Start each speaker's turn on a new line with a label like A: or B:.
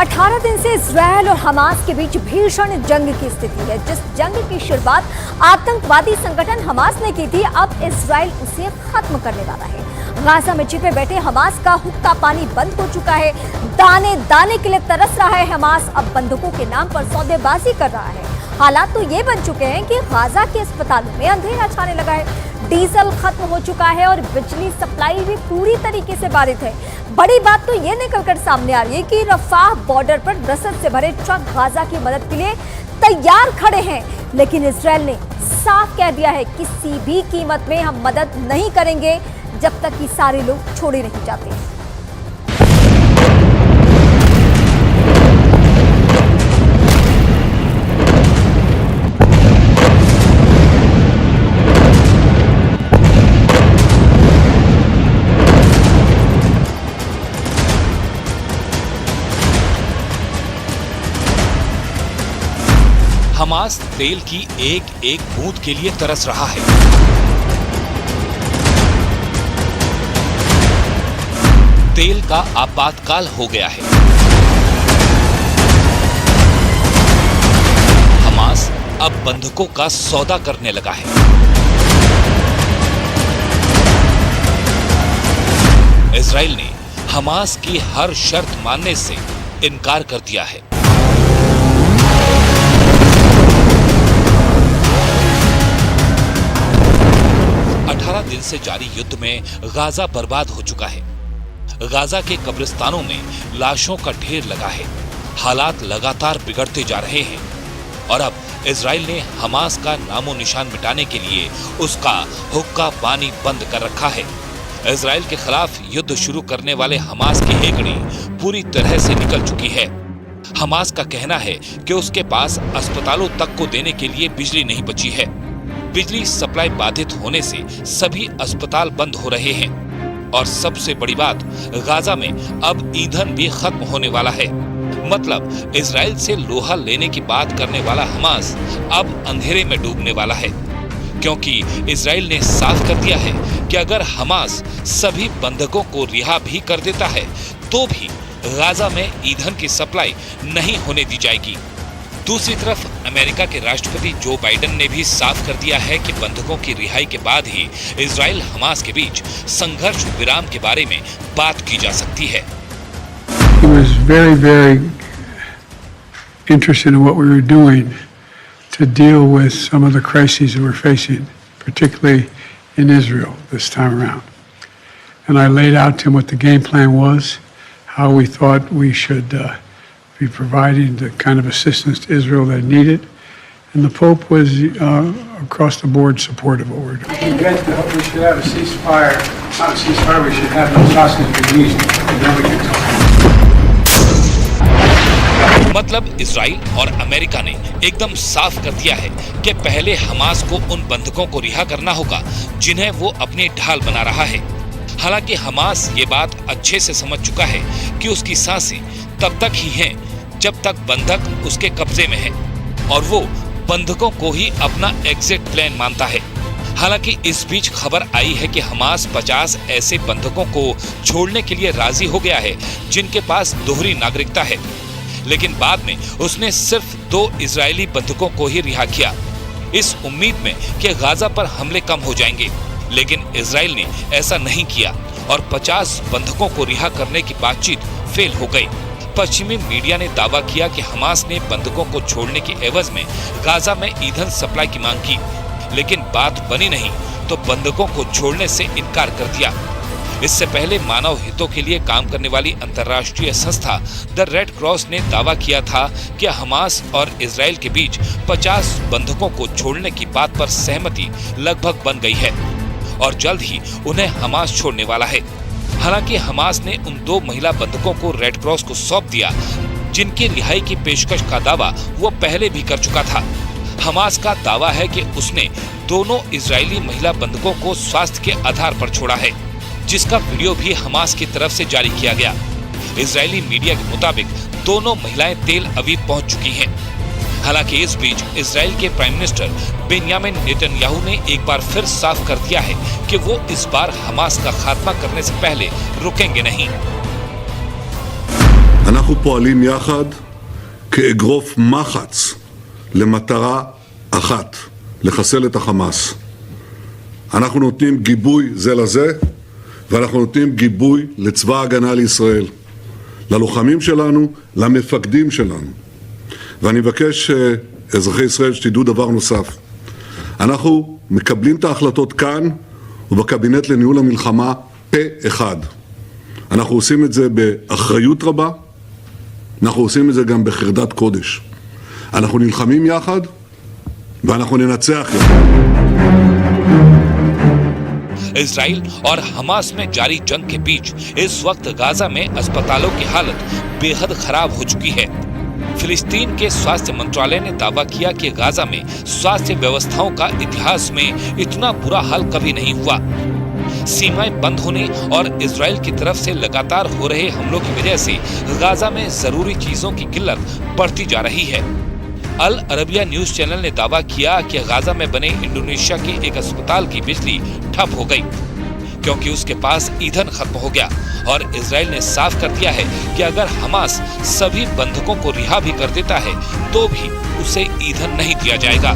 A: 18 दिन से इजरायल और हमास के बीच भीषण जंग की स्थिति है। जिस जंग की शुरुआत आतंकवादी संगठन हमास ने की थी, अब इजरायल उसे खत्म करने वाला है। गाजा में छिपे बैठे हमास का हुक्का पानी बंद हो चुका है। दाने दाने के लिए तरस रहा है हमास। अब बंदूकों के नाम पर सौदेबाजी कर रहा है। हालात तो ये बन चुके हैं कि गाजा के अस्पतालों में अंधेरा छाने लगा है। डीजल खत्म हो चुका है और बिजली सप्लाई भी पूरी तरीके से बाधित है। बड़ी बात तो ये निकलकर सामने आ रही है कि रफाह बॉर्डर पर रसद से भरे ट्रक गाजा की मदद के लिए तैयार खड़े हैं, लेकिन इजरायल ने साफ कह दिया है किसी भी कीमत में हम मदद नहीं करेंगे जब तक कि सारे लोग छोड़े नहीं जाते हैं।
B: हमास तेल की एक एक बूंद के लिए तरस रहा है। तेल का आपातकाल हो गया है। हमास अब बंधकों का सौदा करने लगा है। इजराइल ने हमास की हर शर्त मानने से इनकार कर दिया है। दिन से जारी युद्ध में गाजा बर्बाद हो चुका है। गाजा के कब्रिस्तानों में लाशों का ढेर लगा है। हालात लगातार बिगड़ते जा रहे हैं और अब इजराइल ने हमास का नामो निशान मिटाने के लिए उसका हुक्का पानी बंद कर रखा है। इजराइल के खिलाफ युद्ध शुरू करने वाले हमास की हेकड़ी पूरी तरह से निकल चुकी है। हमास का कहना है कि उसके पास अस्पतालों तक को देने के लिए बिजली नहीं बची है। बिजली सप्लाई बाधित होने से सभी अस्पताल बंद हो रहे हैं और सबसे बड़ी बात, गाजा में अब ईंधन भी खत्म होने वाला है। मतलब इजराइल से लोहा लेने की बात करने वाला हमास अब अंधेरे में डूबने वाला है, क्योंकि इजराइल ने साफ कर दिया है कि अगर हमास सभी बंधकों को रिहा भी कर देता है तो भी गाजा में ईंधन की सप्लाई नहीं होने दी जाएगी। दूसरी तरफ अमेरिका के राष्ट्रपति जो बाइडेन ने भी साफ कर दिया है कि बंधकों की रिहाई के बाद ही इजराइल हमास के बीच संघर्ष विराम के बारे में बात की जा सकती है।
C: He was very, very interested in what we were doing to deal with some of the crises that we're facing, particularly in Israel this time around. And I laid out to him what the game plan was, how we thought we should be providing the kind of assistance to Israel that needed, and the Pope was across the board supportive of what we're doing. We should have a ceasefire. Not a ceasefire. We should have those hostages released, and then we can talk.
B: मतलब Israel और America ने एकदम साफ कर दिया है कि पहले हमास को उन बंधकों को रिहा करना होगा जिन्हें वो अपनी ढाल बना रहा है। हालांकि हमास ये बात अच्छे से समझ चुका है कि उसकी सांसें तब तक ही हैं जब तक बंधक उसके कब्जे में है और वो बंधकों को ही अपना एग्जिट प्लान मानता है। हालांकि इस बीच खबर आई है कि हमास 50 ऐसे बंधकों को छोड़ने के लिए राजी हो गया है जिनके पास दोहरी नागरिकता है, लेकिन बाद में उसने सिर्फ 2 इजरायली बंधकों को ही रिहा किया, इस उम्मीद में कि गाजा पर हमले कम हो जाएंगे। लेकिन इजराइल ने ऐसा नहीं किया और 50 बंधकों को रिहा करने की बातचीत फेल हो गई। पश्चिमी मीडिया ने दावा किया कि हमास ने बंधकों को छोड़ने के एवज में गाजा में ईंधन सप्लाई की मांग की, लेकिन बात बनी नहीं तो बंधकों को छोड़ने से इनकार कर दिया। इससे पहले मानव हितों के लिए काम करने वाली अंतर्राष्ट्रीय संस्था द रेड क्रॉस ने दावा किया था कि हमास और इजराइल के बीच 50 बंधकों को छोड़ने की बात पर सहमति लगभग बन गई है और जल्द ही उन्हें हमास छोड़ने वाला है। हालांकि हमास ने उन 2 महिला बंधकों को रेड क्रॉस को सौंप दिया जिनकी रिहाई की पेशकश का दावा वो पहले भी कर चुका था। हमास का दावा है कि उसने दोनों इजरायली महिला बंधकों को स्वास्थ्य के आधार पर छोड़ा है, जिसका वीडियो भी हमास की तरफ से जारी किया गया। इजरायली मीडिया के मुताबिक दोनों महिलाएं तेल अवीव पहुंच चुकी हैं। हालांकि इस बीच इजराइल के प्राइम मिनिस्टर बेंयामिन नेतन्याहू ने एक बार फिर साफ कर दिया है कि वो इस बार हमास का खात्मा करने से पहले रुकेंगे नहीं।
D: אנחנו פועלים יחד כאגרוף מחץ למטרה אחת, לחסל את החמאס. אנחנו נותנים גיבוי זה לזה, ואנחנו נותנים גיבוי לצבא ההגנה לישראל, ללוחמים שלנו, למפקדים שלנו. ואני מבקש אזרחי ישראל שתדעו דבר נוסף. אנחנו מקבלים את ההחלטות כאן ובקבינט לניהול המלחמה פה אחד. אנחנו עושים את זה באחריות רבה, אנחנו עושים את זה גם בחרדת קודש. אנחנו נלחמים יחד ואנחנו ננצח יחד.
B: इजराइल और हमास में जारी जंग के बीच इस वक्त गाजा में अस्पतालों की हालत बेहद खराब हो चुकी है। फिलिस्तीन के स्वास्थ्य मंत्रालय ने दावा किया कि गाजा में स्वास्थ्य व्यवस्थाओं का इतिहास में इतना बुरा हाल कभी नहीं हुआ। सीमाएं बंद होने और इजराइल की तरफ से लगातार हो रहे हमलों की वजह से गाजा में जरूरी चीजों की किल्लत बढ़ती जा रही है। अल अरबिया न्यूज चैनल ने दावा किया कि गाजा में बने इंडोनेशिया के एक अस्पताल की बिजली ठप हो गई क्योंकि उसके पास ईंधन खत्म हो गया और इजराइल ने साफ कर दिया है कि अगर हमास सभी बंधकों को रिहा भी कर देता है तो भी उसे ईंधन नहीं दिया जाएगा।